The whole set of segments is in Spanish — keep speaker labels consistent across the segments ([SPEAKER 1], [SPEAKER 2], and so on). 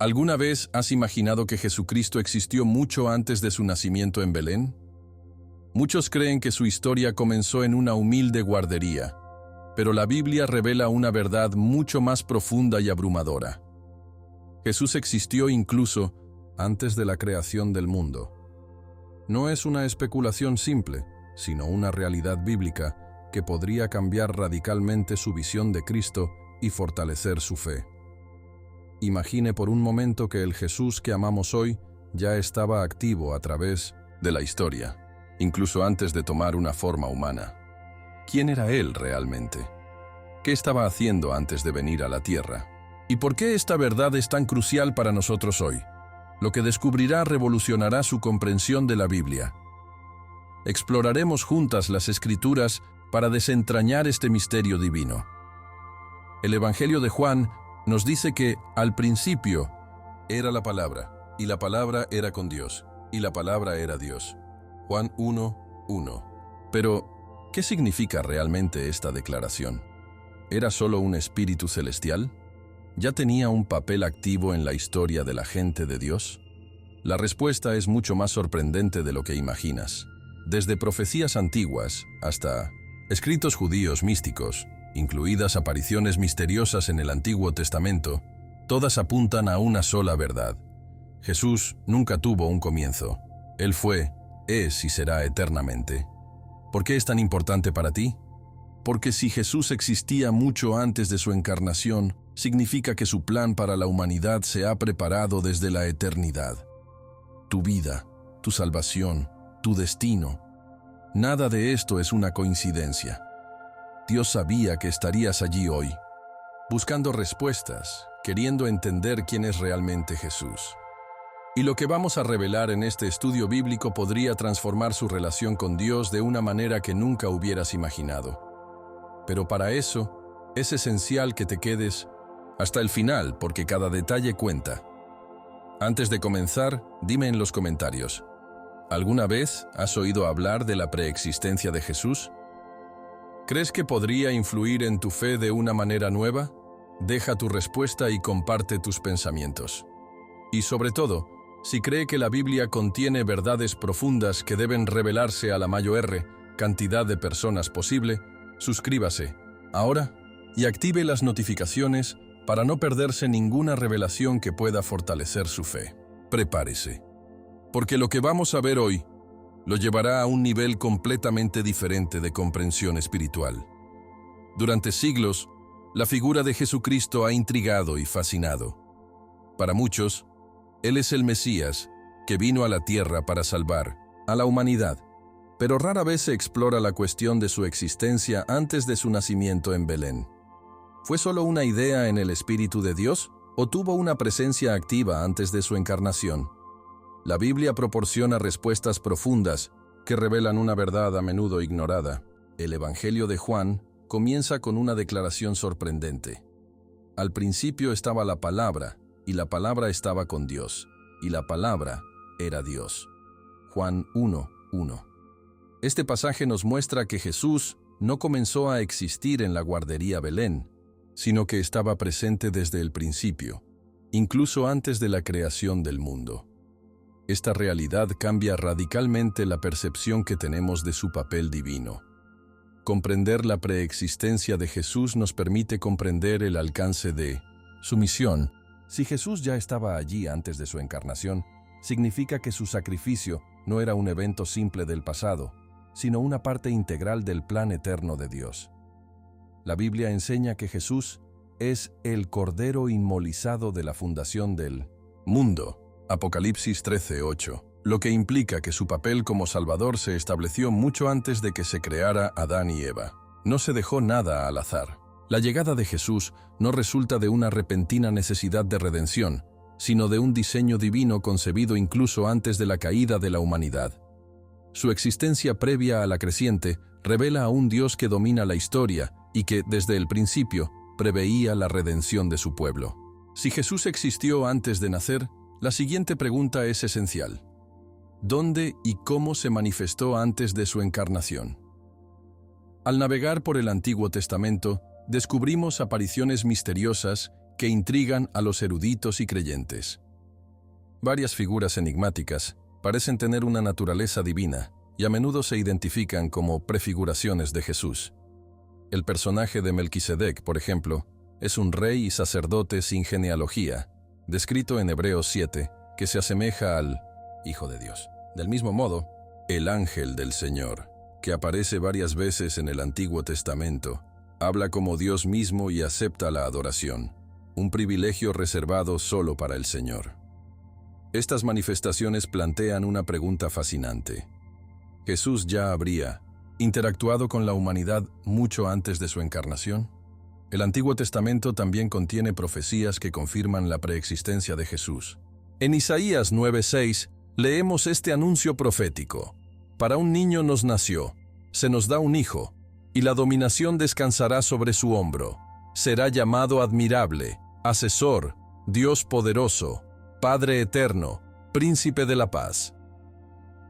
[SPEAKER 1] ¿Alguna vez has imaginado que Jesucristo existió mucho antes de su nacimiento en Belén? Muchos creen que su historia comenzó en una humilde guardería, pero la Biblia revela una verdad mucho más profunda y abrumadora. Jesús existió incluso antes de la creación del mundo. No es una especulación simple, sino una realidad bíblica que podría cambiar radicalmente su visión de Cristo y fortalecer su fe. Imagine por un momento que el Jesús que amamos hoy ya estaba activo a través de la historia, incluso antes de tomar una forma humana. ¿Quién era Él realmente? ¿Qué estaba haciendo antes de venir a la tierra? ¿Y por qué esta verdad es tan crucial para nosotros hoy? Lo que descubrirá revolucionará su comprensión de la Biblia. Exploraremos juntas las Escrituras para desentrañar este misterio divino. El Evangelio de Juan nos dice que, al principio, era la palabra, y la palabra era con Dios, y la palabra era Dios. Juan 1:1. Pero, ¿qué significa realmente esta declaración? ¿Era solo un espíritu celestial? ¿Ya tenía un papel activo en la historia de la gente de Dios? La respuesta es mucho más sorprendente de lo que imaginas. Desde profecías antiguas hasta escritos judíos místicos, incluidas apariciones misteriosas en el Antiguo Testamento, todas apuntan a una sola verdad. Jesús nunca tuvo un comienzo. Él fue, es y será eternamente. ¿Por qué es tan importante para ti? Porque si Jesús existía mucho antes de su encarnación, significa que su plan para la humanidad se ha preparado desde la eternidad. Tu vida, tu salvación, tu destino. Nada de esto es una coincidencia. Dios sabía que estarías allí hoy, buscando respuestas, queriendo entender quién es realmente Jesús. Y lo que vamos a revelar en este estudio bíblico podría transformar su relación con Dios de una manera que nunca hubieras imaginado. Pero para eso, es esencial que te quedes hasta el final, porque cada detalle cuenta. Antes de comenzar, dime en los comentarios, ¿alguna vez has oído hablar de la preexistencia de Jesús? ¿Crees que podría influir en tu fe de una manera nueva? Deja tu respuesta y comparte tus pensamientos. Y sobre todo, si cree que la Biblia contiene verdades profundas que deben revelarse a la mayor cantidad de personas posible, suscríbase ahora y active las notificaciones para no perderse ninguna revelación que pueda fortalecer su fe. Prepárese, porque lo que vamos a ver hoy lo llevará a un nivel completamente diferente de comprensión espiritual. Durante siglos, la figura de Jesucristo ha intrigado y fascinado. Para muchos, Él es el Mesías, que vino a la tierra para salvar a la humanidad, pero rara vez se explora la cuestión de su existencia antes de su nacimiento en Belén. ¿Fue solo una idea en el Espíritu de Dios o tuvo una presencia activa antes de su encarnación? La Biblia proporciona respuestas profundas que revelan una verdad a menudo ignorada. El Evangelio de Juan comienza con una declaración sorprendente. Al principio estaba la palabra, y la palabra estaba con Dios, y la palabra era Dios. Juan 1:1. Este pasaje nos muestra que Jesús no comenzó a existir en la guardería Belén, sino que estaba presente desde el principio, incluso antes de la creación del mundo. Esta realidad cambia radicalmente la percepción que tenemos de su papel divino. Comprender la preexistencia de Jesús nos permite comprender el alcance de su misión. Si Jesús ya estaba allí antes de su encarnación, significa que su sacrificio no era un evento simple del pasado, sino una parte integral del plan eterno de Dios. La Biblia enseña que Jesús es el Cordero inmolizado de la fundación del mundo. Apocalipsis 13:8, lo que implica que su papel como Salvador se estableció mucho antes de que se creara Adán y Eva. No se dejó nada al azar. La llegada de Jesús no resulta de una repentina necesidad de redención, sino de un diseño divino concebido incluso antes de la caída de la humanidad. Su existencia previa a la creciente revela a un Dios que domina la historia y que, desde el principio, preveía la redención de su pueblo. Si Jesús existió antes de nacer, la siguiente pregunta es esencial. ¿Dónde y cómo se manifestó antes de su encarnación? Al navegar por el Antiguo Testamento, descubrimos apariciones misteriosas que intrigan a los eruditos y creyentes. Varias figuras enigmáticas parecen tener una naturaleza divina y a menudo se identifican como prefiguraciones de Jesús. El personaje de Melquisedec, por ejemplo, es un rey y sacerdote sin genealogía, descrito en Hebreos 7, que se asemeja al Hijo de Dios. Del mismo modo, el ángel del Señor, que aparece varias veces en el Antiguo Testamento, habla como Dios mismo y acepta la adoración, un privilegio reservado solo para el Señor. Estas manifestaciones plantean una pregunta fascinante. ¿Jesús ya habría interactuado con la humanidad mucho antes de su encarnación? El Antiguo Testamento también contiene profecías que confirman la preexistencia de Jesús. En Isaías 9:6 leemos este anuncio profético: Para un niño nos nació, se nos da un hijo, y la dominación descansará sobre su hombro. Será llamado admirable, asesor, Dios poderoso, Padre eterno, Príncipe de la paz.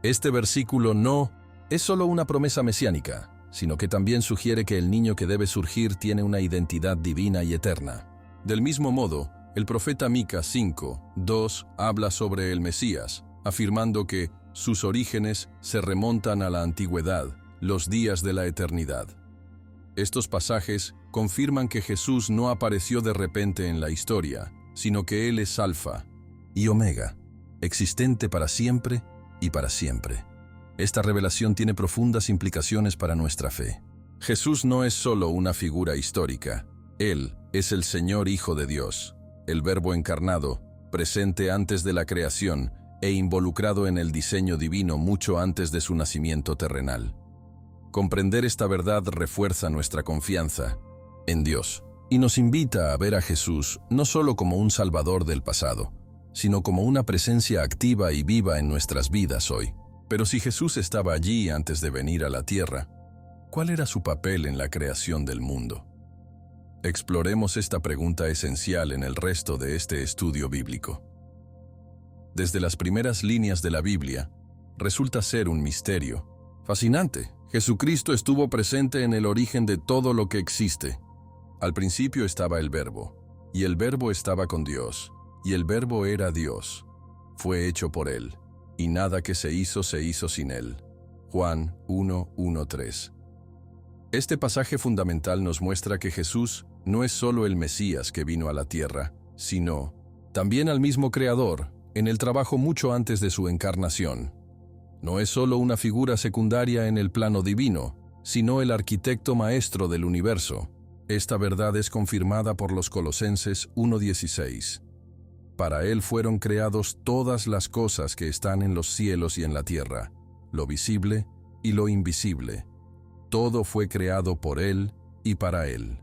[SPEAKER 1] Este versículo no es solo una promesa mesiánica, sino que también sugiere que el niño que debe surgir tiene una identidad divina y eterna. Del mismo modo, el profeta Micas 5:2 habla sobre el Mesías, afirmando que sus orígenes se remontan a la antigüedad, los días de la eternidad. Estos pasajes confirman que Jesús no apareció de repente en la historia, sino que Él es Alfa y Omega, existente para siempre y para siempre. Esta revelación tiene profundas implicaciones para nuestra fe. Jesús no es solo una figura histórica, Él es el Señor Hijo de Dios, el Verbo encarnado, presente antes de la creación e involucrado en el diseño divino mucho antes de su nacimiento terrenal. Comprender esta verdad refuerza nuestra confianza en Dios y nos invita a ver a Jesús no solo como un Salvador del pasado, sino como una presencia activa y viva en nuestras vidas hoy. Pero si Jesús estaba allí antes de venir a la tierra, ¿cuál era su papel en la creación del mundo? Exploremos esta pregunta esencial en el resto de este estudio bíblico. Desde las primeras líneas de la Biblia, resulta ser un misterio fascinante. Jesucristo estuvo presente en el origen de todo lo que existe. Al principio estaba el Verbo, y el Verbo estaba con Dios, y el Verbo era Dios. Fue hecho por Él, y nada que se hizo sin Él. Juan 1:1-3. Este pasaje fundamental nos muestra que Jesús no es solo el Mesías que vino a la tierra, sino también al mismo Creador, en el trabajo mucho antes de su encarnación. No es solo una figura secundaria en el plano divino, sino el arquitecto maestro del universo. Esta verdad es confirmada por los Colosenses 1:16. Para Él fueron creados todas las cosas que están en los cielos y en la tierra, lo visible y lo invisible. Todo fue creado por Él y para Él.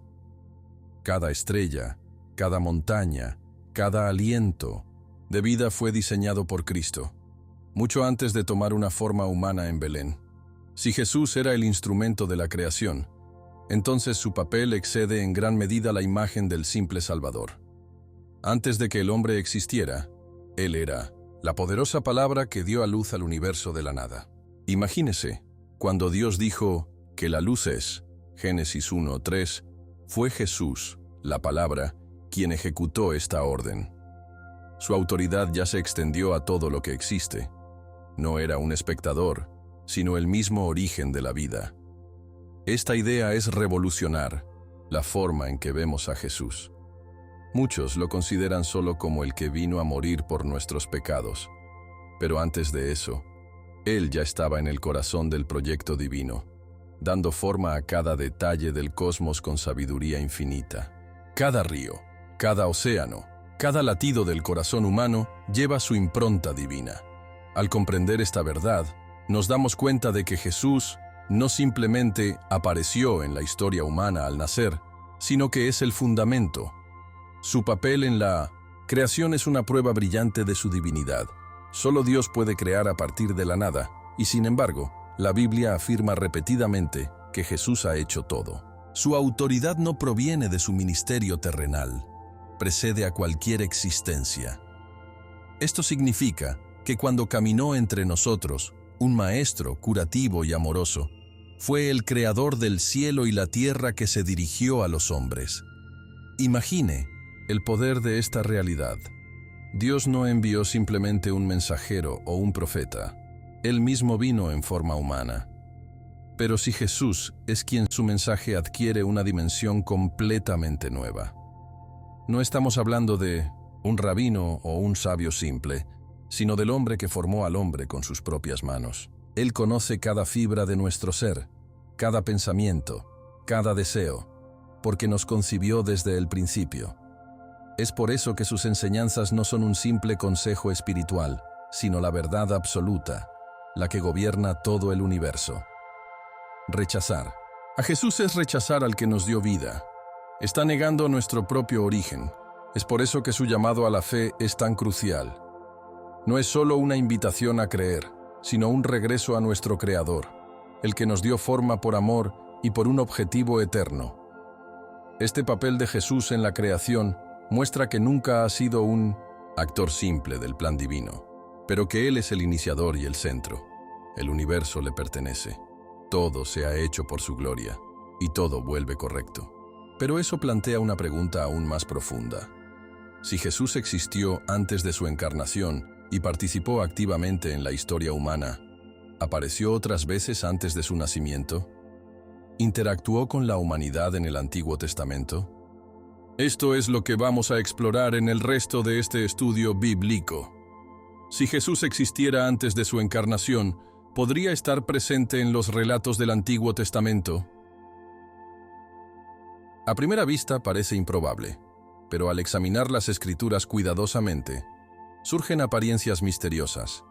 [SPEAKER 1] Cada estrella, cada montaña, cada aliento de vida fue diseñado por Cristo, mucho antes de tomar una forma humana en Belén. Si Jesús era el instrumento de la creación, entonces su papel excede en gran medida la imagen del simple Salvador. Antes de que el hombre existiera, Él era la poderosa palabra que dio a luz al universo de la nada. Imagínese, cuando Dios dijo que la luz es, Génesis 1:3, fue Jesús, la palabra, quien ejecutó esta orden. Su autoridad ya se extendió a todo lo que existe. No era un espectador, sino el mismo origen de la vida. Esta idea es revolucionar la forma en que vemos a Jesús. Muchos lo consideran solo como el que vino a morir por nuestros pecados, pero antes de eso, Él ya estaba en el corazón del proyecto divino, dando forma a cada detalle del cosmos con sabiduría infinita. Cada río, cada océano, cada latido del corazón humano lleva su impronta divina. Al comprender esta verdad, nos damos cuenta de que Jesús no simplemente apareció en la historia humana al nacer, sino que es el fundamento. Su papel en la creación es una prueba brillante de su divinidad. Solo Dios puede crear a partir de la nada, y sin embargo, la Biblia afirma repetidamente que Jesús ha hecho todo. Su autoridad no proviene de su ministerio terrenal, precede a cualquier existencia. Esto significa que cuando caminó entre nosotros, un maestro curativo y amoroso, fue el creador del cielo y la tierra que se dirigió a los hombres. Imagine El poder de esta realidad. Dios no envió simplemente un mensajero o un profeta. Él mismo vino en forma humana. Pero si Jesús es quien su mensaje adquiere una dimensión completamente nueva. No estamos hablando de un rabino o un sabio simple, sino del hombre que formó al hombre con sus propias manos. Él conoce cada fibra de nuestro ser, cada pensamiento, cada deseo, porque nos concibió desde el principio. Es por eso que sus enseñanzas no son un simple consejo espiritual, sino la verdad absoluta, la que gobierna todo el universo. Rechazar. A Jesús es rechazar al que nos dio vida. Está negando nuestro propio origen. Es por eso que su llamado a la fe es tan crucial. No es solo una invitación a creer, sino un regreso a nuestro Creador, el que nos dio forma por amor y por un objetivo eterno. Este papel de Jesús en la creación muestra que nunca ha sido un actor simple del plan divino, pero que Él es el iniciador y el centro. El universo le pertenece. Todo se ha hecho por su gloria, y todo vuelve correcto. Pero eso plantea una pregunta aún más profunda. Si Jesús existió antes de su encarnación y participó activamente en la historia humana, ¿apareció otras veces antes de su nacimiento? ¿Interactuó con la humanidad en el Antiguo Testamento? Esto es lo que vamos a explorar en el resto de este estudio bíblico. Si Jesús existiera antes de su encarnación, ¿podría estar presente en los relatos del Antiguo Testamento? A primera vista parece improbable, pero al examinar las Escrituras cuidadosamente, surgen apariencias misteriosas.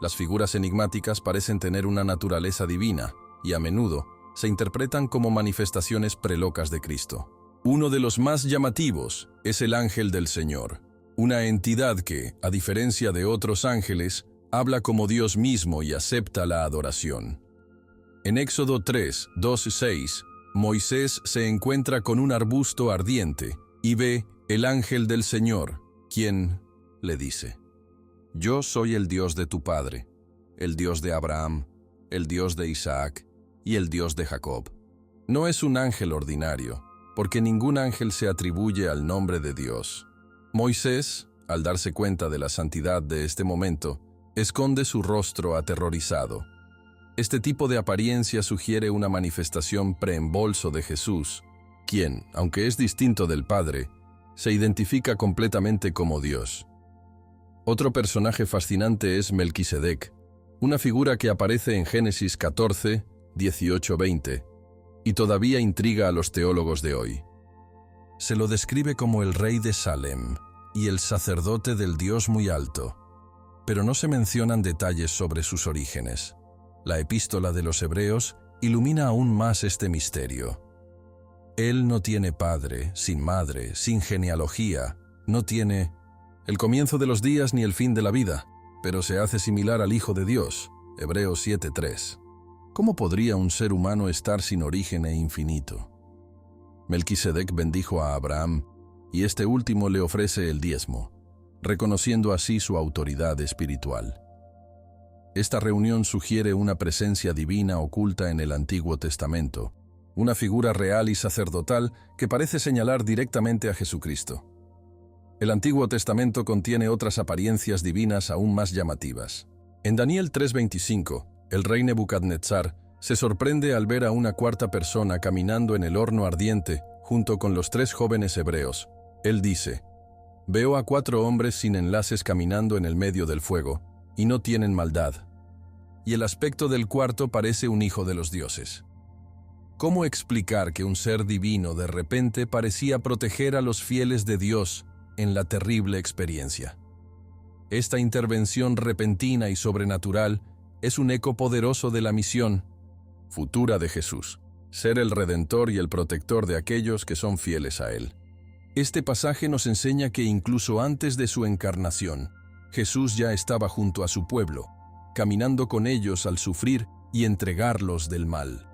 [SPEAKER 1] Las figuras enigmáticas parecen tener una naturaleza divina y a menudo se interpretan como manifestaciones prelocas de Cristo. Uno de los más llamativos es el ángel del Señor, una entidad que, a diferencia de otros ángeles, habla como Dios mismo y acepta la adoración. En Éxodo 3, 2 y 6, Moisés se encuentra con un arbusto ardiente y ve el ángel del Señor, quien le dice: «Yo soy el Dios de tu padre, el Dios de Abraham, el Dios de Isaac y el Dios de Jacob». No es un ángel ordinario, porque ningún ángel se atribuye al nombre de Dios. Moisés, al darse cuenta de la santidad de este momento, esconde su rostro aterrorizado. Este tipo de apariencia sugiere una manifestación preembolso de Jesús, quien, aunque es distinto del Padre, se identifica completamente como Dios. Otro personaje fascinante es Melquisedec, una figura que aparece en Génesis 14, 18-20, y todavía intriga a los teólogos de hoy. Se lo describe como el rey de Salem y el sacerdote del Dios muy alto, pero no se mencionan detalles sobre sus orígenes. La epístola de los Hebreos ilumina aún más este misterio. Él no tiene padre, sin madre, sin genealogía, no tiene el comienzo de los días ni el fin de la vida, pero se hace similar al Hijo de Dios, Hebreos 7:3. ¿Cómo podría un ser humano estar sin origen e infinito? Melquisedec bendijo a Abraham, y este último le ofrece el diezmo, reconociendo así su autoridad espiritual. Esta reunión sugiere una presencia divina oculta en el Antiguo Testamento, una figura real y sacerdotal que parece señalar directamente a Jesucristo. El Antiguo Testamento contiene otras apariencias divinas aún más llamativas. En Daniel 3:25, el rey Nebucadnezzar se sorprende al ver a una cuarta persona caminando en el horno ardiente junto con los 3 jóvenes hebreos. Él dice: «Veo a 4 hombres sin enlaces caminando en el medio del fuego, y no tienen maldad. Y el aspecto del cuarto parece un hijo de los dioses». ¿Cómo explicar que un ser divino de repente parecía proteger a los fieles de Dios en la terrible experiencia? Esta intervención repentina y sobrenatural es un eco poderoso de la misión futura de Jesús, ser el Redentor y el protector de aquellos que son fieles a Él. Este pasaje nos enseña que incluso antes de su encarnación, Jesús ya estaba junto a su pueblo, caminando con ellos al sufrir y entregarlos del mal.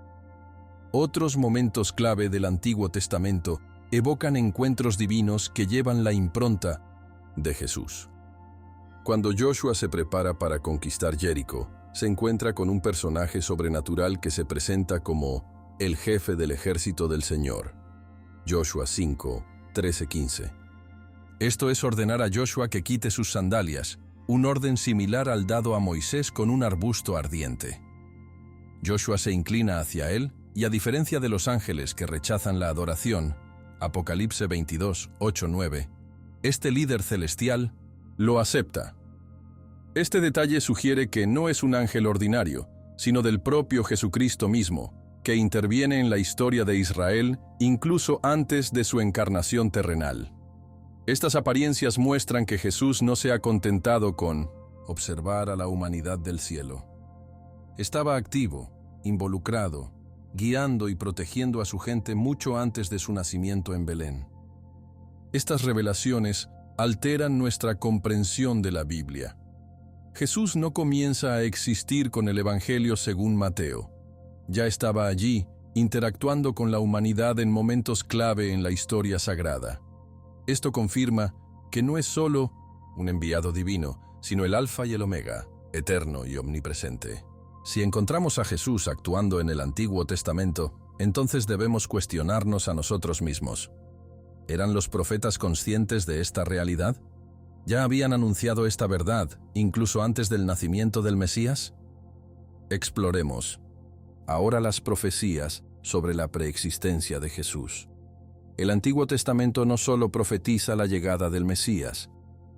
[SPEAKER 1] Otros momentos clave del Antiguo Testamento evocan encuentros divinos que llevan la impronta de Jesús. Cuando Joshua se prepara para conquistar Jericó, se encuentra con un personaje sobrenatural que se presenta como el jefe del ejército del Señor. Joshua 5, 13-15. Esto es ordenar a Joshua que quite sus sandalias, un orden similar al dado a Moisés con un arbusto ardiente. Joshua se inclina hacia él y, a diferencia de los ángeles que rechazan la adoración, Apocalipsis 22, 8-9, este líder celestial lo acepta. Este detalle sugiere que no es un ángel ordinario, sino del propio Jesucristo mismo, que interviene en la historia de Israel incluso antes de su encarnación terrenal. Estas apariencias muestran que Jesús no se ha contentado con observar a la humanidad del cielo. Estaba activo, involucrado, guiando y protegiendo a su gente mucho antes de su nacimiento en Belén. Estas revelaciones alteran nuestra comprensión de la Biblia. Jesús no comienza a existir con el Evangelio según Mateo. Ya estaba allí, interactuando con la humanidad en momentos clave en la historia sagrada. Esto confirma que no es solo un enviado divino, sino el Alfa y el Omega, eterno y omnipresente. Si encontramos a Jesús actuando en el Antiguo Testamento, entonces debemos cuestionarnos a nosotros mismos. ¿Eran los profetas conscientes de esta realidad? ¿Ya habían anunciado esta verdad, incluso antes del nacimiento del Mesías? Exploremos ahora las profecías sobre la preexistencia de Jesús. El Antiguo Testamento no solo profetiza la llegada del Mesías,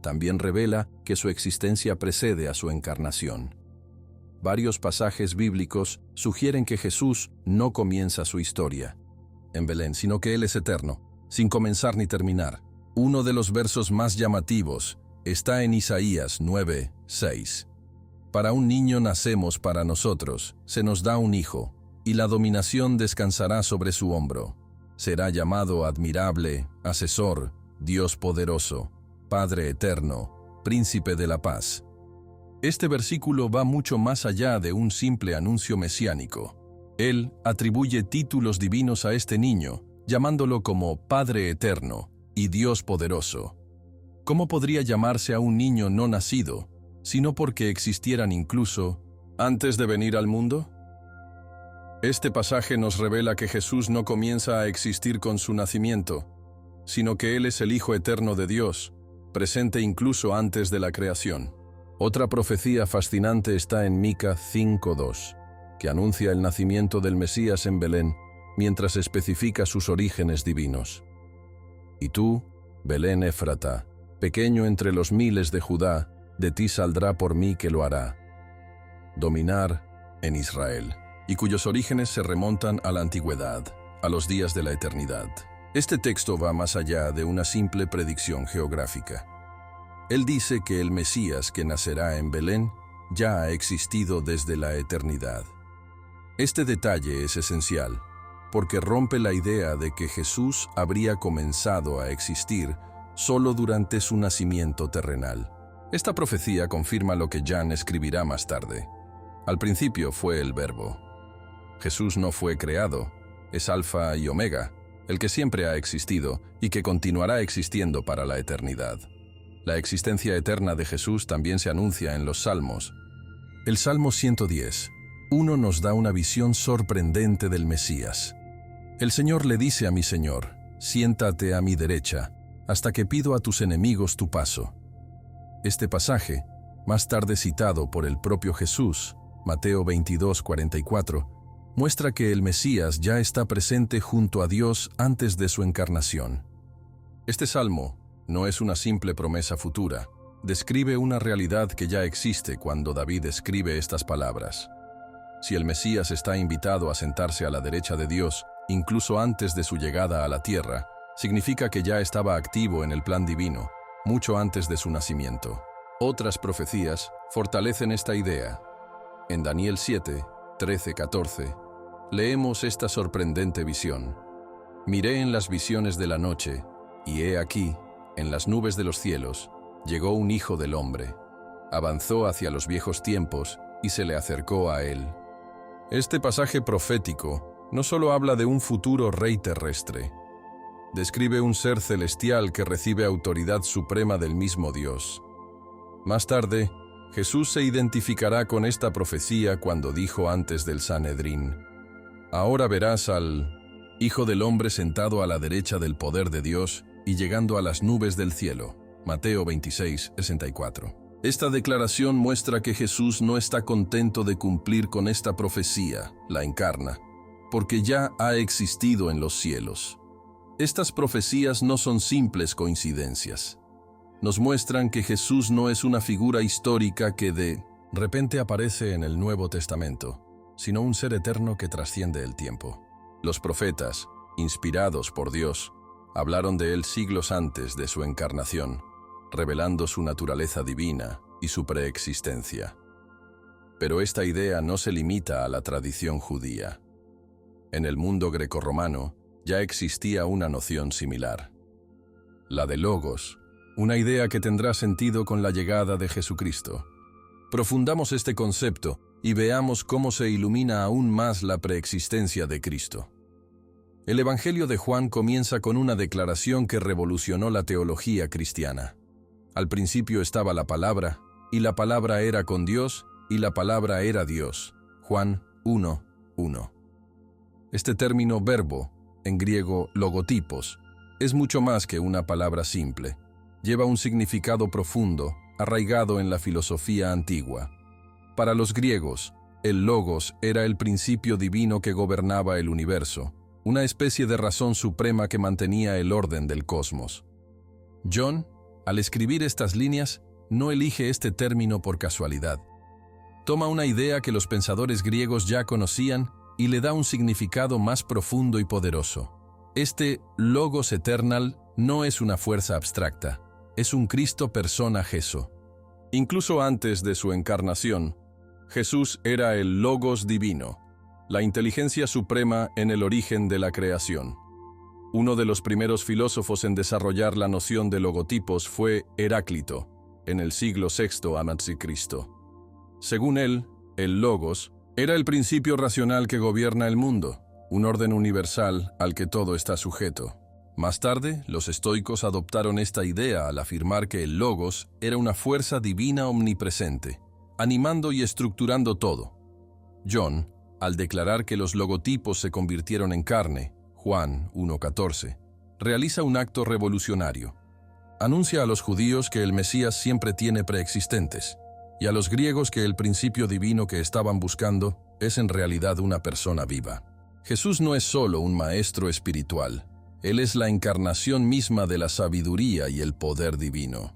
[SPEAKER 1] también revela que su existencia precede a su encarnación. Varios pasajes bíblicos sugieren que Jesús no comienza su historia en Belén, sino que Él es eterno, sin comenzar ni terminar. Uno de los versos más llamativos está en Isaías 9:6. Para un niño nacemos para nosotros, se nos da un hijo, y la dominación descansará sobre su hombro. Será llamado admirable, asesor, Dios poderoso, Padre eterno, Príncipe de la paz. Este versículo va mucho más allá de un simple anuncio mesiánico. Él atribuye títulos divinos a este niño, llamándolo como Padre eterno y Dios poderoso. ¿Cómo podría llamarse a un niño no nacido, sino porque existieran incluso antes de venir al mundo? Este pasaje nos revela que Jesús no comienza a existir con su nacimiento, sino que Él es el Hijo eterno de Dios, presente incluso antes de la creación. Otra profecía fascinante está en Mica 5:2, que anuncia el nacimiento del Mesías en Belén, mientras especifica sus orígenes divinos. Y tú, Belén Éfrata, pequeño entre los miles de Judá, de ti saldrá por mí que lo hará. Dominar en Israel, y cuyos orígenes se remontan a la antigüedad, a los días de la eternidad. Este texto va más allá de una simple predicción geográfica. Él dice que el Mesías que nacerá en Belén ya ha existido desde la eternidad. Este detalle es esencial, porque rompe la idea de que Jesús habría comenzado a existir solo durante su nacimiento terrenal. Esta profecía confirma lo que Jan escribirá más tarde. Al principio fue el Verbo. Jesús no fue creado, es Alfa y Omega, el que siempre ha existido y que continuará existiendo para la eternidad. La existencia eterna de Jesús también se anuncia en los Salmos. El Salmo 110:1 nos da una visión sorprendente del Mesías. El Señor le dice a mi Señor, siéntate a mi derecha, hasta que pido a tus enemigos tu paso. Este pasaje, más tarde citado por el propio Jesús, Mateo 22:44, muestra que el Mesías ya está presente junto a Dios antes de su encarnación. Este salmo no es una simple promesa futura, describe una realidad que ya existe cuando David escribe estas palabras. Si el Mesías está invitado a sentarse a la derecha de Dios, incluso antes de su llegada a la tierra, significa que ya estaba activo en el plan divino, mucho antes de su nacimiento. Otras profecías fortalecen esta idea. En Daniel 7:13-14, leemos esta sorprendente visión. Miré en las visiones de la noche, y he aquí, en las nubes de los cielos, llegó un hijo del hombre. Avanzó hacia los viejos tiempos y se le acercó a él. Este pasaje profético no solo habla de un futuro rey terrestre, describe un ser celestial que recibe autoridad suprema del mismo Dios. Más tarde, Jesús se identificará con esta profecía cuando dijo antes del Sanedrín: ahora verás al Hijo del Hombre sentado a la derecha del poder de Dios y llegando a las nubes del cielo. Mateo 26:64. Esta declaración muestra que Jesús no está contento de cumplir con esta profecía, la encarna, porque ya ha existido en los cielos. Estas profecías no son simples coincidencias. Nos muestran que Jesús no es una figura histórica que de repente aparece en el Nuevo Testamento, sino un ser eterno que trasciende el tiempo. Los profetas, inspirados por Dios, hablaron de él siglos antes de su encarnación, revelando su naturaleza divina y su preexistencia. Pero esta idea no se limita a la tradición judía. En el mundo grecorromano ya existía una noción similar, la de logos, una idea que tendrá sentido con la llegada de Jesucristo. Profundamos este concepto y veamos cómo se ilumina aún más la preexistencia de Cristo. El Evangelio de Juan comienza con una declaración que revolucionó la teología cristiana. Al principio estaba la palabra, y la palabra era con Dios, y la palabra era Dios. Juan 1:1. Este término verbo, en griego logotipos, es mucho más que una palabra simple. Lleva un significado profundo, arraigado en la filosofía antigua. Para los griegos, el logos era el principio divino que gobernaba el universo, una especie de razón suprema que mantenía el orden del cosmos. John, al escribir estas líneas, no elige este término por casualidad. Toma una idea que los pensadores griegos ya conocían y le da un significado más profundo y poderoso. Este logos eternal no es una fuerza abstracta, es un Cristo persona Jesu. Incluso antes de su encarnación, Jesús era el logos divino, la inteligencia suprema en el origen de la creación. Uno de los primeros filósofos en desarrollar la noción de logotipos fue Heráclito, en el siglo VI a.C. Según él, el logos era el principio racional que gobierna el mundo, un orden universal al que todo está sujeto. Más tarde, los estoicos adoptaron esta idea al afirmar que el logos era una fuerza divina omnipresente, animando y estructurando todo. John, al declarar que los logotipos se convirtieron en carne, Juan 1:14, realiza un acto revolucionario. Anuncia a los judíos que el Mesías siempre tiene preexistentes, y a los griegos que el principio divino que estaban buscando es en realidad una persona viva. Jesús no es solo un maestro espiritual, Él es la encarnación misma de la sabiduría y el poder divino.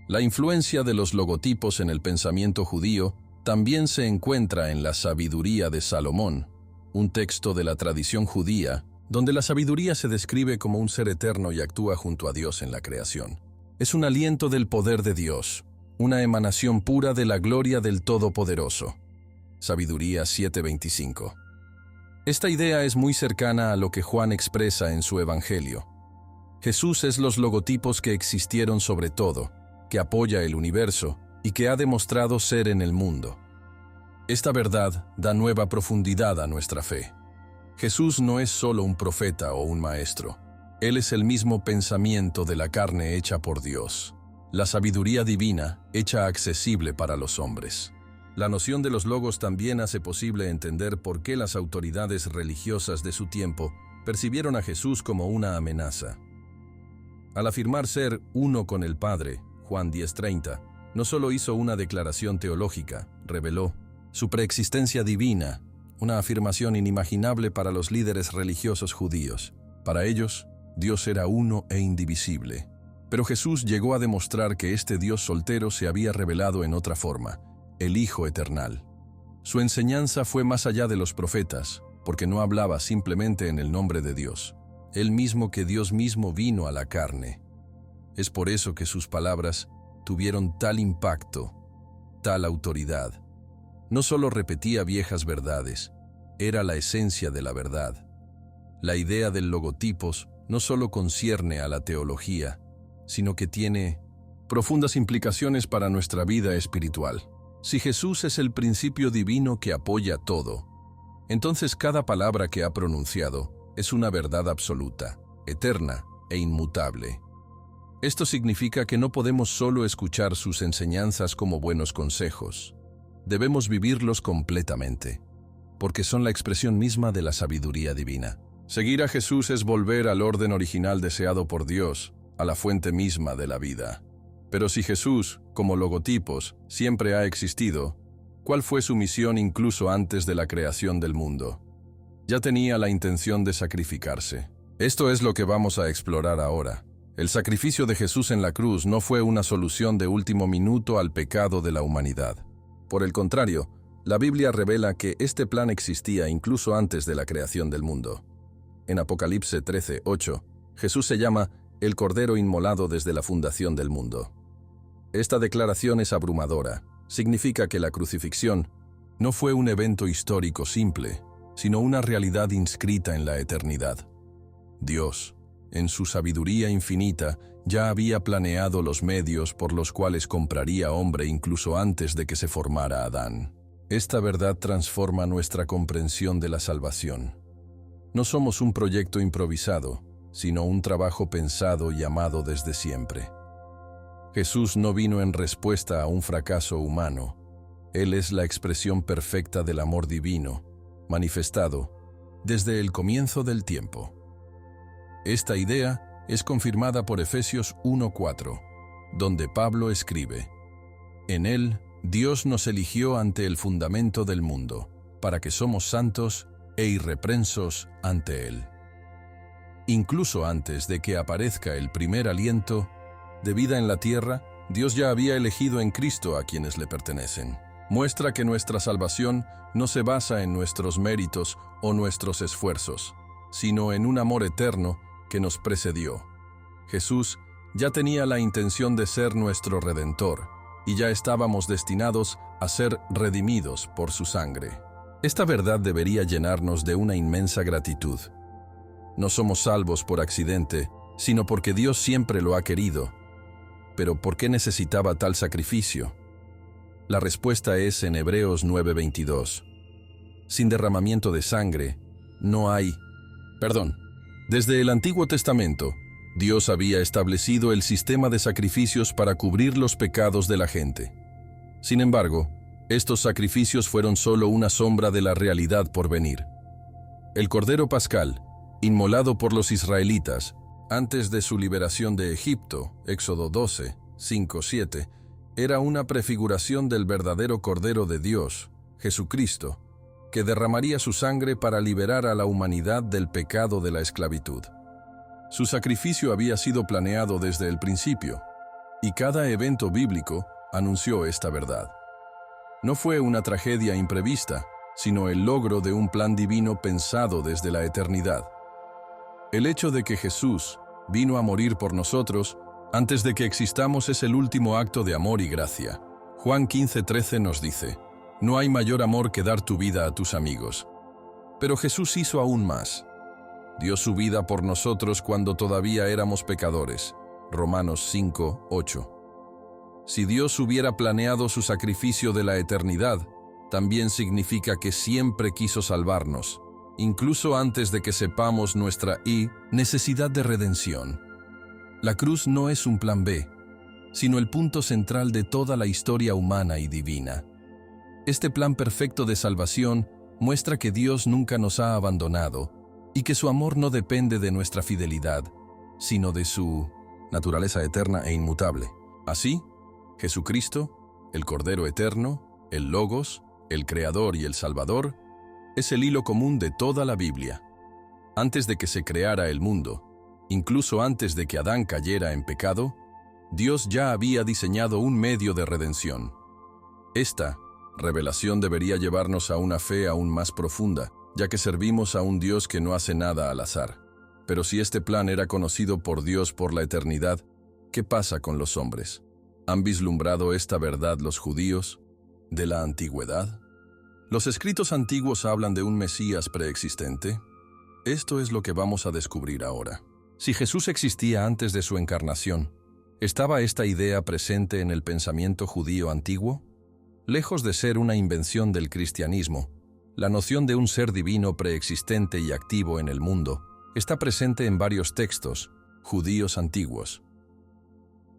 [SPEAKER 1] La influencia de los logotipos en el pensamiento judío también se encuentra en la sabiduría de Salomón, un texto de la tradición judía, donde la sabiduría se describe como un ser eterno y actúa junto a Dios en la creación. Es un aliento del poder de Dios, una emanación pura de la gloria del Todopoderoso. Sabiduría 7:25. Esta idea es muy cercana a lo que Juan expresa en su Evangelio. Jesús es los logotipos que existieron sobre todo, que apoya el universo y que ha demostrado ser en el mundo. Esta verdad da nueva profundidad a nuestra fe. Jesús no es solo un profeta o un maestro. Él es el mismo pensamiento de la carne hecha por Dios, la sabiduría divina hecha accesible para los hombres. La noción de los logos también hace posible entender por qué las autoridades religiosas de su tiempo percibieron a Jesús como una amenaza. Al afirmar ser uno con el Padre, Juan 10:30, no solo hizo una declaración teológica, reveló su preexistencia divina, una afirmación inimaginable para los líderes religiosos judíos. Para ellos, Dios era uno e indivisible. Pero Jesús llegó a demostrar que este Dios soltero se había revelado en otra forma, el Hijo Eternal. Su enseñanza fue más allá de los profetas, porque no hablaba simplemente en el nombre de Dios, Él mismo que Dios mismo vino a la carne. Es por eso que sus palabras tuvieron tal impacto, tal autoridad. No solo repetía viejas verdades, era la esencia de la verdad. La idea del logotipos no solo concierne a la teología, sino que tiene profundas implicaciones para nuestra vida espiritual. Si Jesús es el principio divino que apoya todo, entonces cada palabra que ha pronunciado es una verdad absoluta, eterna e inmutable. Esto significa que no podemos solo escuchar sus enseñanzas como buenos consejos. Debemos vivirlos completamente, porque son la expresión misma de la sabiduría divina. Seguir a Jesús es volver al orden original deseado por Dios, a la fuente misma de la vida. Pero si Jesús, como logotipos, siempre ha existido, ¿cuál fue su misión incluso antes de la creación del mundo? Ya tenía la intención de sacrificarse. Esto es lo que vamos a explorar ahora. El sacrificio de Jesús en la cruz no fue una solución de último minuto al pecado de la humanidad. Por el contrario, la Biblia revela que este plan existía incluso antes de la creación del mundo. En Apocalipsis 13:8, Jesús se llama el Cordero inmolado desde la fundación del mundo. Esta declaración es abrumadora. Significa que la crucifixión no fue un evento histórico simple, sino una realidad inscrita en la eternidad. Dios, en su sabiduría infinita, ya había planeado los medios por los cuales compraría hombre incluso antes de que se formara Adán. Esta verdad transforma nuestra comprensión de la salvación. No somos un proyecto improvisado, sino un trabajo pensado y amado desde siempre. Jesús no vino en respuesta a un fracaso humano. Él es la expresión perfecta del amor divino, manifestado desde el comienzo del tiempo. Esta idea es confirmada por Efesios 1:4, donde Pablo escribe: En él, Dios nos eligió ante el fundamento del mundo, para que somos santos e irreprensos ante él. Incluso antes de que aparezca el primer aliento de vida en la tierra, Dios ya había elegido en Cristo a quienes le pertenecen. Muestra que nuestra salvación no se basa en nuestros méritos o nuestros esfuerzos, sino en un amor eterno que nos precedió. Jesús ya tenía la intención de ser nuestro Redentor, y ya estábamos destinados a ser redimidos por su sangre. Esta verdad debería llenarnos de una inmensa gratitud. No somos salvos por accidente, sino porque Dios siempre lo ha querido. Pero ¿por qué necesitaba tal sacrificio? La respuesta es en Hebreos 9:22. Sin derramamiento de sangre, no hay perdón. Desde el Antiguo Testamento, Dios había establecido el sistema de sacrificios para cubrir los pecados de la gente. Sin embargo, estos sacrificios fueron solo una sombra de la realidad por venir. El Cordero Pascal, inmolado por los israelitas, antes de su liberación de Egipto, Éxodo 12, 5-7, era una prefiguración del verdadero Cordero de Dios, Jesucristo, que derramaría su sangre para liberar a la humanidad del pecado de la esclavitud. Su sacrificio había sido planeado desde el principio, y cada evento bíblico anunció esta verdad. No fue una tragedia imprevista, sino el logro de un plan divino pensado desde la eternidad. El hecho de que Jesús vino a morir por nosotros antes de que existamos es el último acto de amor y gracia. Juan 15:13 nos dice: No hay mayor amor que dar tu vida a tus amigos. Pero Jesús hizo aún más. Dio su vida por nosotros cuando todavía éramos pecadores. Romanos 5:8. Si Dios hubiera planeado su sacrificio de la eternidad, también significa que siempre quiso salvarnos, incluso antes de que sepamos nuestra necesidad de redención. La cruz no es un plan B, sino el punto central de toda la historia humana y divina. Este plan perfecto de salvación muestra que Dios nunca nos ha abandonado y que su amor no depende de nuestra fidelidad, sino de su naturaleza eterna e inmutable. Así, Jesucristo, el Cordero Eterno, el Logos, el Creador y el Salvador, es el hilo común de toda la Biblia. Antes de que se creara el mundo, incluso antes de que Adán cayera en pecado, Dios ya había diseñado un medio de redención. Esta revelación debería llevarnos a una fe aún más profunda, ya que servimos a un Dios que no hace nada al azar. Pero si este plan era conocido por Dios por la eternidad, ¿qué pasa con los hombres? ¿Han vislumbrado esta verdad los judíos de la antigüedad? ¿Los escritos antiguos hablan de un Mesías preexistente? Esto es lo que vamos a descubrir ahora. Si Jesús existía antes de su encarnación, ¿estaba esta idea presente en el pensamiento judío antiguo? Lejos de ser una invención del cristianismo, la noción de un ser divino preexistente y activo en el mundo está presente en varios textos judíos antiguos.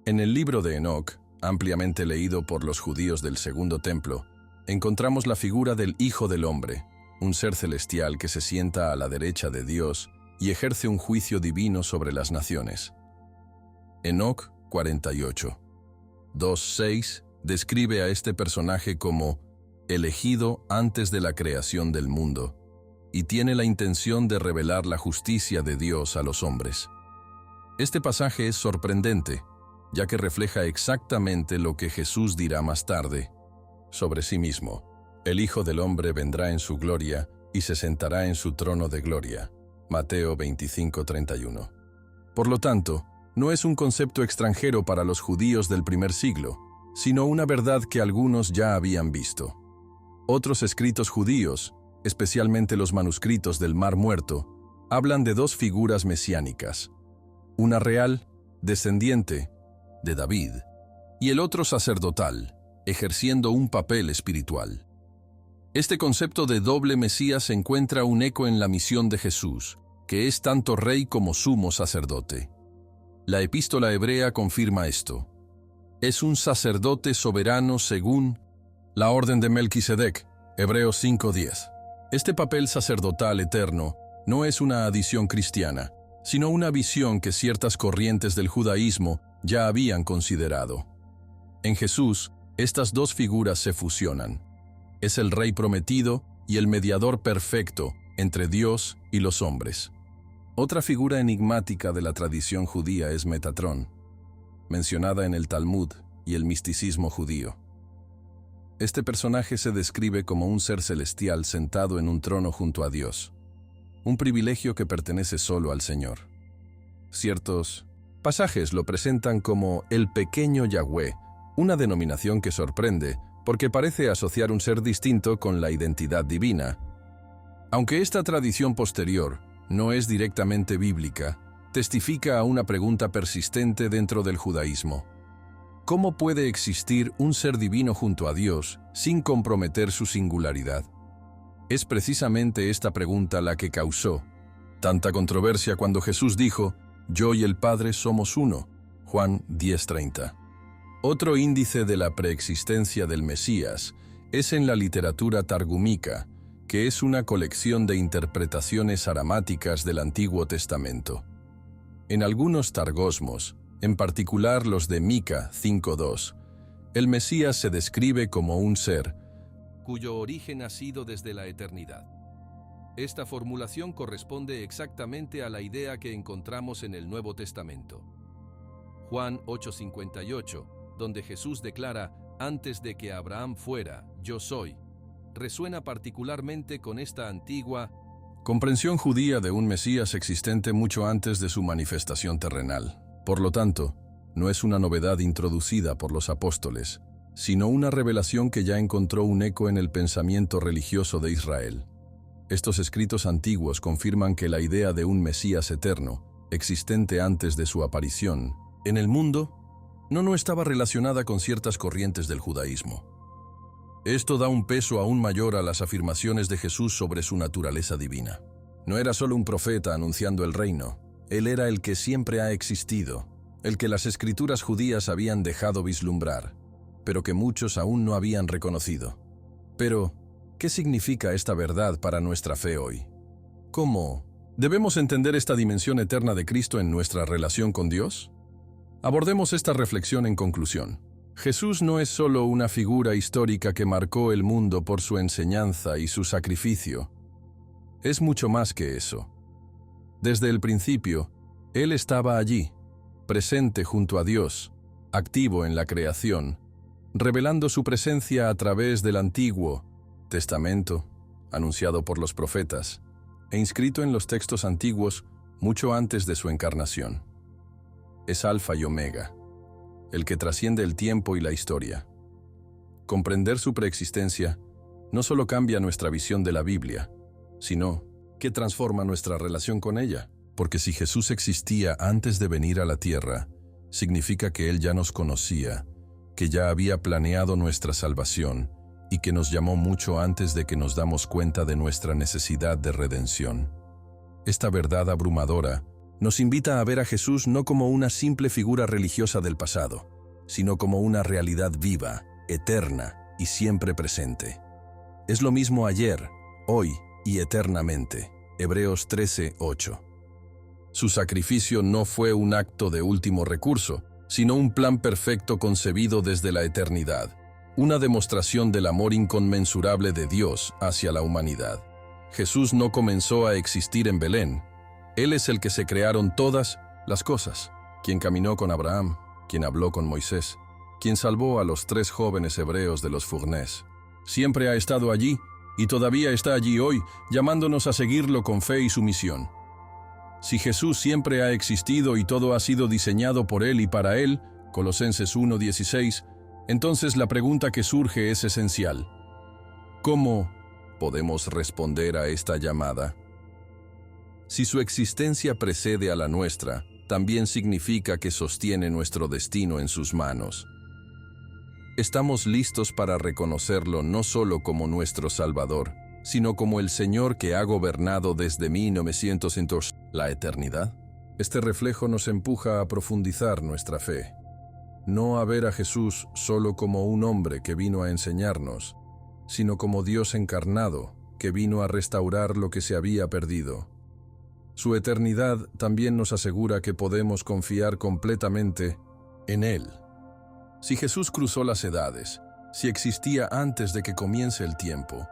[SPEAKER 1] En el libro de Enoc, ampliamente leído por los judíos del Segundo Templo, encontramos la figura del Hijo del Hombre, un ser celestial que se sienta a la derecha de Dios y ejerce un juicio divino sobre las naciones. Enoc 48. 2:6 describe a este personaje como elegido antes de la creación del mundo y tiene la intención de revelar la justicia de Dios a los hombres. Este pasaje es sorprendente, ya que refleja exactamente lo que Jesús dirá más tarde sobre sí mismo. El Hijo del Hombre vendrá en su gloria y se sentará en su trono de gloria. Mateo 25:31. Por lo tanto, no es un concepto extranjero para los judíos del primer siglo, sino una verdad que algunos ya habían visto. Otros escritos judíos, especialmente los manuscritos del Mar Muerto, hablan de dos figuras mesiánicas, una real, descendiente de David, y el otro sacerdotal, ejerciendo un papel espiritual. Este concepto de doble Mesías encuentra un eco en la misión de Jesús, que es tanto rey como sumo sacerdote. La epístola hebrea confirma esto. Es un sacerdote soberano según la orden de Melquisedec, Hebreos 5:10. Este papel sacerdotal eterno no es una adición cristiana, sino una visión que ciertas corrientes del judaísmo ya habían considerado. En Jesús, estas dos figuras se fusionan. Es el Rey prometido y el mediador perfecto entre Dios y los hombres. Otra figura enigmática de la tradición judía es Metatrón, mencionada en el Talmud y el misticismo judío. Este personaje se describe como un ser celestial sentado en un trono junto a Dios, un privilegio que pertenece solo al Señor. Ciertos pasajes lo presentan como el pequeño Yahweh, una denominación que sorprende porque parece asociar un ser distinto con la identidad divina. Aunque esta tradición posterior no es directamente bíblica, testifica a una pregunta persistente dentro del judaísmo. ¿Cómo puede existir un ser divino junto a Dios sin comprometer su singularidad? Es precisamente esta pregunta la que causó tanta controversia cuando Jesús dijo: «Yo y el Padre somos uno», Juan 10:30. Otro índice de la preexistencia del Mesías es en la literatura targumíca, que es una colección de interpretaciones aramáticas del Antiguo Testamento. En algunos targosmos, en particular los de Mica 5:2, el Mesías se describe como un ser cuyo origen ha sido desde la eternidad. Esta formulación corresponde exactamente a la idea que encontramos en el Nuevo Testamento. Juan 8:58, donde Jesús declara: «Antes de que Abraham fuera, yo soy», resuena particularmente con esta antigua comprensión judía de un Mesías existente mucho antes de su manifestación terrenal. Por lo tanto, no es una novedad introducida por los apóstoles, sino una revelación que ya encontró un eco en el pensamiento religioso de Israel. Estos escritos antiguos confirman que la idea de un Mesías eterno, existente antes de su aparición en el mundo, no estaba relacionada con ciertas corrientes del judaísmo. Esto da un peso aún mayor a las afirmaciones de Jesús sobre su naturaleza divina. No era solo un profeta anunciando el reino, él era el que siempre ha existido, el que las escrituras judías habían dejado vislumbrar, pero que muchos aún no habían reconocido. Pero, ¿qué significa esta verdad para nuestra fe hoy? ¿Cómo debemos entender esta dimensión eterna de Cristo en nuestra relación con Dios? Abordemos esta reflexión en conclusión. Jesús no es solo una figura histórica que marcó el mundo por su enseñanza y su sacrificio. Es mucho más que eso. Desde el principio, Él estaba allí, presente junto a Dios, activo en la creación, revelando su presencia a través del Antiguo Testamento, anunciado por los profetas, e inscrito en los textos antiguos mucho antes de su encarnación. Es Alfa y Omega, el que trasciende el tiempo y la historia. Comprender su preexistencia no solo cambia nuestra visión de la Biblia, sino que transforma nuestra relación con ella. Porque si Jesús existía antes de venir a la tierra, significa que Él ya nos conocía, que ya había planeado nuestra salvación y que nos llamó mucho antes de que nos damos cuenta de nuestra necesidad de redención. Esta verdad abrumadora nos invita a ver a Jesús no como una simple figura religiosa del pasado, sino como una realidad viva, eterna y siempre presente. Es lo mismo ayer, hoy y eternamente. Hebreos 13:8. Su sacrificio no fue un acto de último recurso, sino un plan perfecto concebido desde la eternidad, una demostración del amor inconmensurable de Dios hacia la humanidad. Jesús no comenzó a existir en Belén. Él es el que se crearon todas las cosas, quien caminó con Abraham, quien habló con Moisés, quien salvó a los 3 jóvenes hebreos de los Fournes. Siempre ha estado allí y todavía está allí hoy, llamándonos a seguirlo con fe y sumisión. Si Jesús siempre ha existido y todo ha sido diseñado por Él y para Él, Colosenses 1:16, entonces la pregunta que surge es esencial. ¿Cómo podemos responder a esta llamada? Si su existencia precede a la nuestra, también significa que sostiene nuestro destino en sus manos. Estamos listos para reconocerlo no solo como nuestro Salvador, sino como el Señor que ha gobernado desde 1900 la eternidad. Este reflejo nos empuja a profundizar nuestra fe. No a ver a Jesús solo como un hombre que vino a enseñarnos, sino como Dios encarnado que vino a restaurar lo que se había perdido. Su eternidad también nos asegura que podemos confiar completamente en Él. Si Jesús cruzó las edades, si existía antes de que comience el tiempo,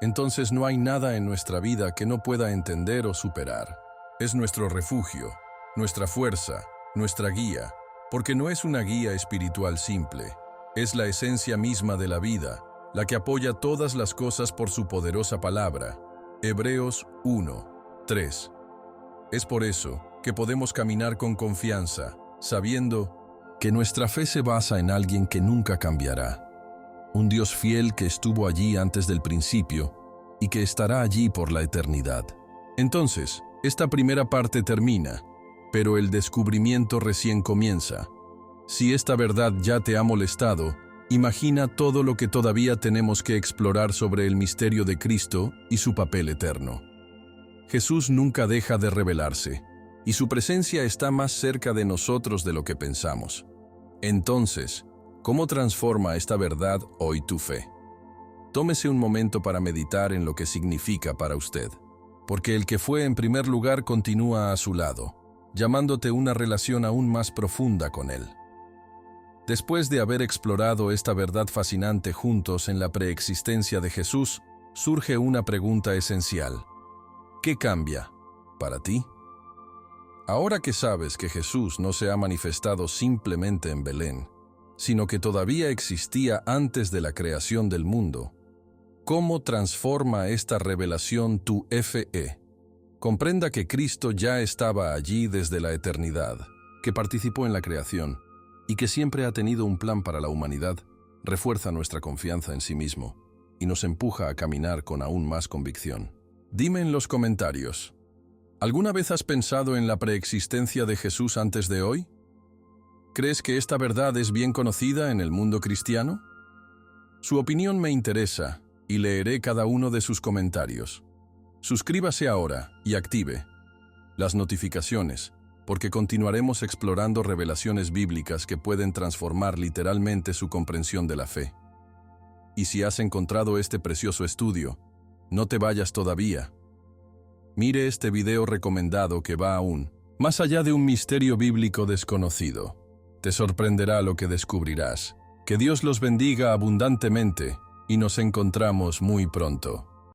[SPEAKER 1] entonces no hay nada en nuestra vida que no pueda entender o superar. Es nuestro refugio, nuestra fuerza, nuestra guía, porque no es una guía espiritual simple, es la esencia misma de la vida, la que apoya todas las cosas por su poderosa palabra. Hebreos 1:3. Es por eso que podemos caminar con confianza, sabiendo que nuestra fe se basa en alguien que nunca cambiará. Un Dios fiel que estuvo allí antes del principio y que estará allí por la eternidad. Entonces, esta primera parte termina, pero el descubrimiento recién comienza. Si esta verdad ya te ha molestado, imagina todo lo que todavía tenemos que explorar sobre el misterio de Cristo y su papel eterno. Jesús nunca deja de revelarse, y su presencia está más cerca de nosotros de lo que pensamos. Entonces, ¿cómo transforma esta verdad hoy tu fe? Tómese un momento para meditar en lo que significa para usted, porque el que fue en primer lugar continúa a su lado, llamándote una relación aún más profunda con Él. Después de haber explorado esta verdad fascinante juntos en la preexistencia de Jesús, surge una pregunta esencial. ¿Qué cambia para ti? Ahora que sabes que Jesús no se ha manifestado simplemente en Belén, sino que todavía existía antes de la creación del mundo, ¿cómo transforma esta revelación tu fe? Comprenda que Cristo ya estaba allí desde la eternidad, que participó en la creación y que siempre ha tenido un plan para la humanidad, refuerza nuestra confianza en sí mismo y nos empuja a caminar con aún más convicción. Dime en los comentarios, ¿alguna vez has pensado en la preexistencia de Jesús antes de hoy? ¿Crees que esta verdad es bien conocida en el mundo cristiano? Su opinión me interesa y leeré cada uno de sus comentarios. Suscríbase ahora y active las notificaciones, porque continuaremos explorando revelaciones bíblicas que pueden transformar literalmente su comprensión de la fe. Y si has encontrado este precioso estudio, no te vayas todavía. Mire este video recomendado que va aún más allá de un misterio bíblico desconocido. Te sorprenderá lo que descubrirás. Que Dios los bendiga abundantemente y nos encontramos muy pronto.